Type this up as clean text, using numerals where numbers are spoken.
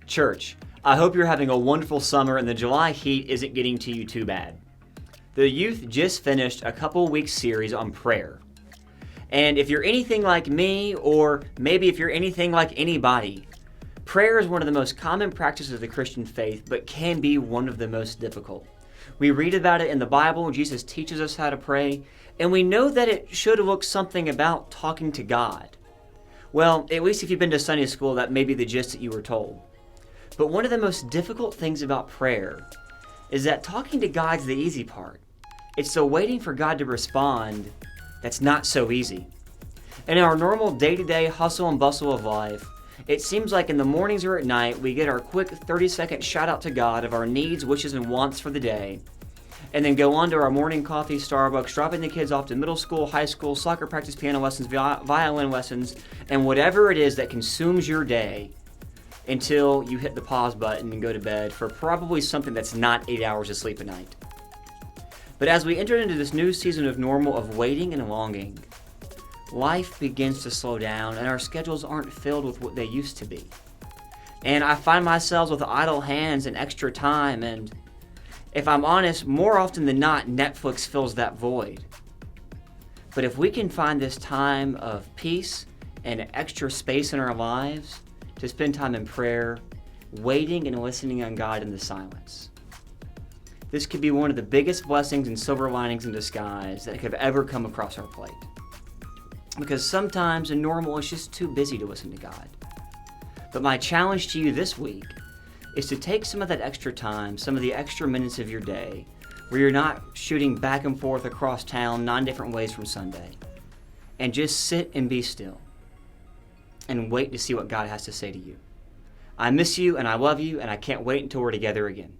Church, I hope you're having a wonderful summer and the July heat isn't getting to you too bad. The youth just finished a couple weeks series on prayer. And if you're anything like me, or maybe if you're anything like anybody, prayer is one of the most common practices of the Christian faith, but can be one of the most difficult. We read about it in the Bible, Jesus teaches us how to pray, and we know that it should look something about talking to God. Well, at least if you've been to Sunday school, that may be the gist that you were told. But one of the most difficult things about prayer is that talking to God's the easy part. It's the waiting for God to respond that's not so easy. In our normal day-to-day hustle and bustle of life, it seems like in the mornings or at night, we get our quick 30-second shout out to God of our needs, wishes, and wants for the day, and then go on to our morning coffee, Starbucks, dropping the kids off to middle school, high school, soccer practice, piano lessons, violin lessons, and whatever it is that consumes your day until you hit the pause button and go to bed for probably something that's not 8 hours of sleep a night. But as we enter into this new season of normal of waiting and longing, life begins to slow down and our schedules aren't filled with what they used to be. And I find myself with idle hands and extra time, and if I'm honest, more often than not, Netflix fills that void. But if we can find this time of peace and extra space in our lives to spend time in prayer, waiting and listening on God in the silence, this could be one of the biggest blessings and silver linings in disguise that could have ever come across our plate. Because sometimes in normal, it's just too busy to listen to God. But my challenge to you this week is to take some of that extra time, some of the extra minutes of your day, where you're not shooting back and forth across town 9 different ways from Sunday, and just sit and be still and wait to see what God has to say to you. I miss you and I love you, and I can't wait until we're together again.